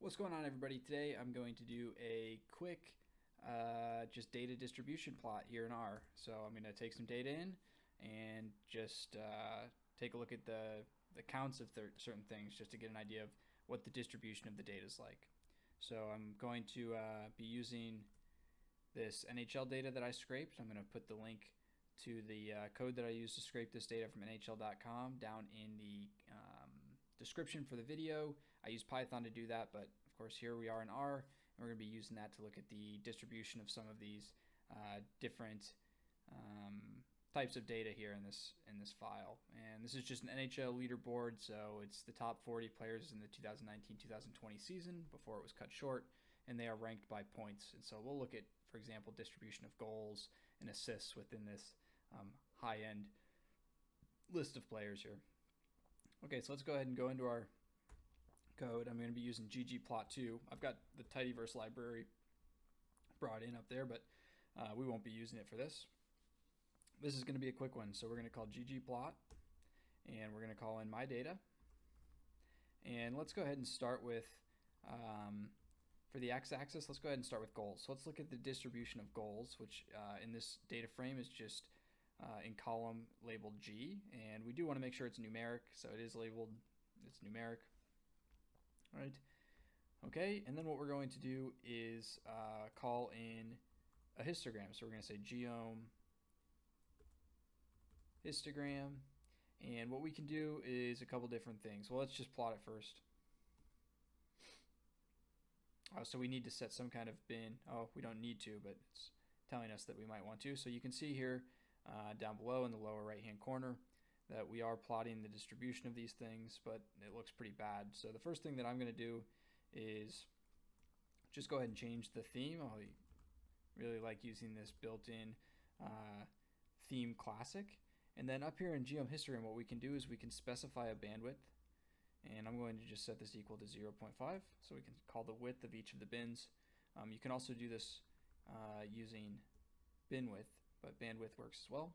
What's going on, everybody? Today I'm going to do a quick just data distribution plot here in R. So I'm going to take some data in and just take a look at the counts of certain things just to get an idea of what the distribution of the data is like. So I'm going to be using this NHL data that I scraped. I'm going to put the link to the code that I used to scrape this data from NHL.com down in the description for the video. I use Python to do that, but of course here we are in R, and we're going to be using that to look at the distribution of some of these different types of data here in this file. And this is just an NHL leaderboard, so it's the top 40 players in the 2019-2020 season before it was cut short, and they are ranked by points. And so we'll look at, for example, distribution of goals and assists within this high-end list of players here. Okay, so let's go ahead and go into our code. I'm going to be using ggplot2. I've got the tidyverse library brought in up there, but we won't be using it for this. This is going to be a quick one, so we're going to call ggplot, and we're going to call in my data. And let's go ahead and start with, for the x-axis, let's go ahead and start with goals. So let's look at the distribution of goals, which in this data frame is just in column labeled G, and we do want to make sure it's numeric, so it is labeled, it's numeric. All right. Okay, and then what we're going to do is call in a histogram. So we're going to say geom histogram, and what we can do is a couple different things. Well, let's just plot it first. So we need to set some kind of bin. Oh, we don't need to, but it's telling us that we might want to. So you can see here down below in the lower right hand corner that we are plotting the distribution of these things, but it looks pretty bad. So the first thing that I'm going to do is just go ahead and change the theme. I really like using this built-in theme classic. And then up here in geom histogram, what we can do is we can specify a bandwidth, and I'm going to just set this equal to 0.5, so we can call the width of each of the bins. You can also do this using bin width, but bandwidth works as well.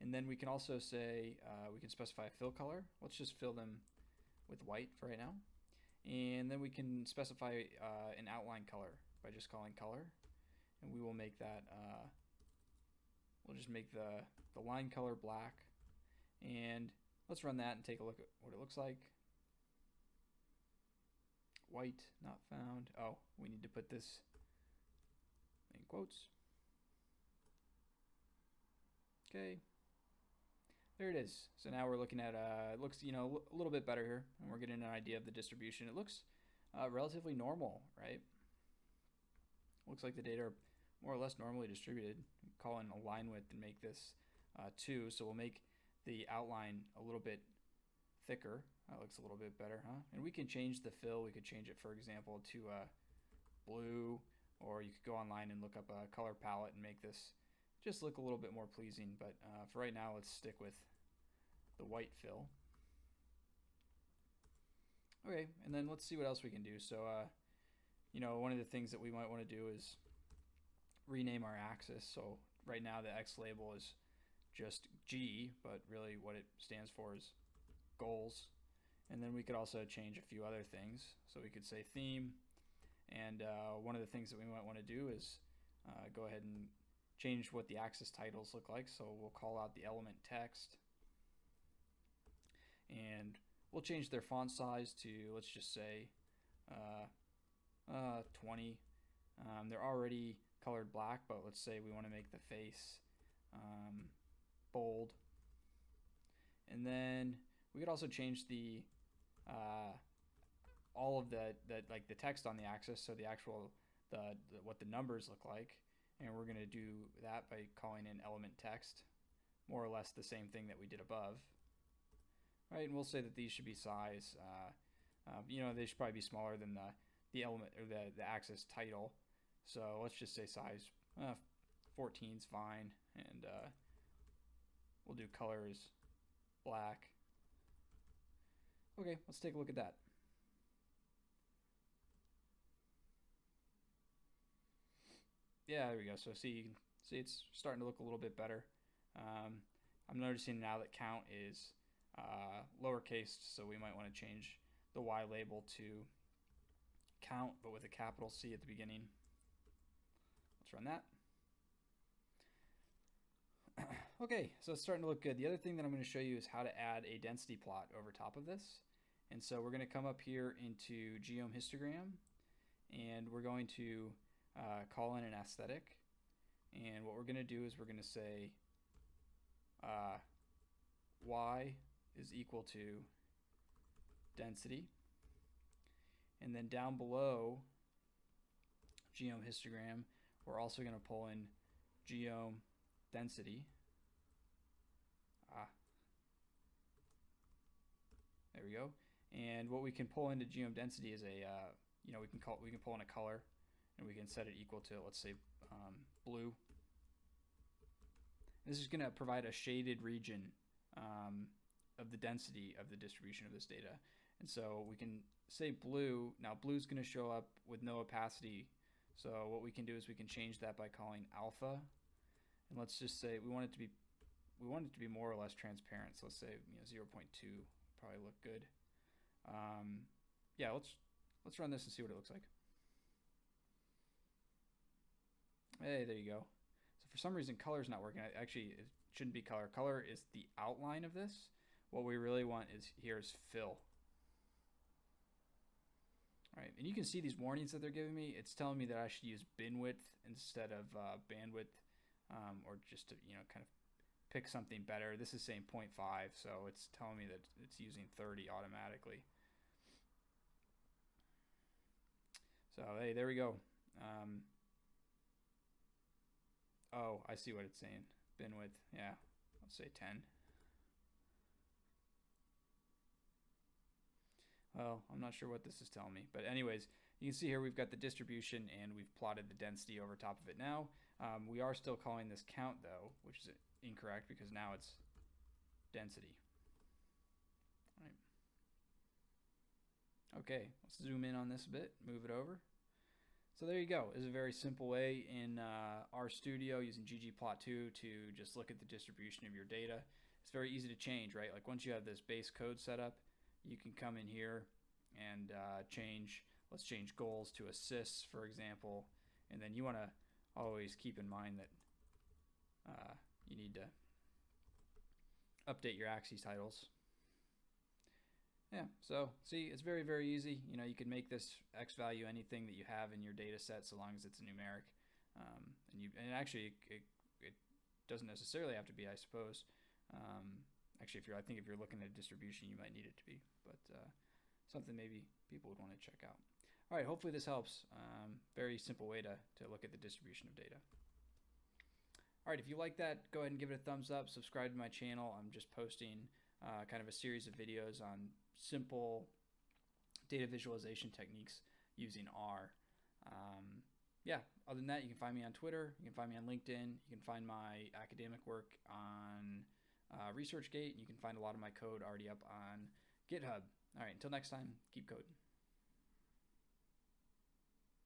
And then we can also say, we can specify a fill color. Let's just fill them with white for right now. And then we can specify an outline color by just calling color. And we will make that, we'll just make the line color black. And let's run that and take a look at what it looks like. White, not found. Oh, we need to put this in quotes. Okay. There it is. So now we're looking at, it looks, a little bit better here, and we're getting an idea of the distribution. It looks relatively normal, right? Looks like the data are more or less normally distributed. Call in a line width and make this 2, so we'll make the outline a little bit thicker. That looks a little bit better, huh? And we can change the fill. We could change it, for example, to blue, or you could go online and look up a color palette and make this just look a little bit more pleasing, but for right now, let's stick with the white fill. Okay, and then let's see what else we can do. So, one of the things that we might want to do is rename our axis. So right now the X label is just G, but really what it stands for is goals. And then we could also change a few other things. So we could say theme, and one of the things that we might want to do is go ahead and change what the axis titles look like. So we'll call out the element text, and we'll change their font size to, let's just say 20. They're already colored black, but let's say we want to make the face bold. And then we could also change the all of the text on the axis, so the actual what the numbers look like. And we're going to do that by calling in element text, more or less the same thing that we did above. Right, and we'll say that these should be size, they should probably be smaller than the element or the axis title. So let's just say size 14 is fine, and we'll do colors black. Okay, let's take a look at that. Yeah, there we go. So you can see it's starting to look a little bit better. I'm noticing now that count is lowercase, so we might want to change the Y label to count, but with a capital C at the beginning. Let's run that. Okay, so it's starting to look good. The other thing that I'm going to show you is how to add a density plot over top of this. And so we're going to come up here into geom histogram, and we're going to call in an aesthetic. And what we're going to do is we're going to say y is equal to density. And then down below geom histogram, we're also going to pull in geom density. There we go. And what we can pull into geom density is a we can pull in a color, and we can set it equal to, let's say, blue. This is going to provide a shaded region of the density of the distribution of this data. And so we can say blue. Now blue is going to show up with no opacity. So what we can do is we can change that by calling alpha. And let's just say we want it to be more or less transparent. So let's say 0.2 probably look good. Yeah, let's run this and see what it looks like. Hey, there you go. So for some reason color's not working. Actually, it shouldn't be color. Color is the outline of this. What we really want here is fill. All right, and you can see these warnings that they're giving me. It's telling me that I should use bin width instead of bandwidth, or just to kind of pick something better. This is saying 0.5, so it's telling me that it's using 30 automatically. So hey, there we go. Oh, I see what it's saying. Bin width, yeah, let's say 10. Well, I'm not sure what this is telling me, but anyways, you can see here we've got the distribution and we've plotted the density over top of it now. We are still calling this count though, which is incorrect because now it's density. All right. Okay, let's zoom in on this a bit, move it over. So there you go. This is a very simple way in RStudio using ggplot2 to just look at the distribution of your data. It's very easy to change, right? Like once you have this base code set up, you can come in here and let's change goals to assists, for example. And then you want to always keep in mind that you need to update your axes titles. Yeah, so see, it's very, very easy. You can make this X value anything that you have in your data set so long as it's a numeric. And actually, it doesn't necessarily have to be, I suppose. Actually, I think if you're looking at a distribution, you might need it to be, but something maybe people would want to check out. All right, hopefully this helps. Very simple way to look at the distribution of data. All right, if you like that, go ahead and give it a thumbs up. Subscribe to my channel. I'm just posting kind of a series of videos on simple data visualization techniques using R. Yeah, other than that, you can find me on Twitter. You can find me on LinkedIn. You can find my academic work on ResearchGate. You can find a lot of my code already up on GitHub. All right, until next time, keep coding.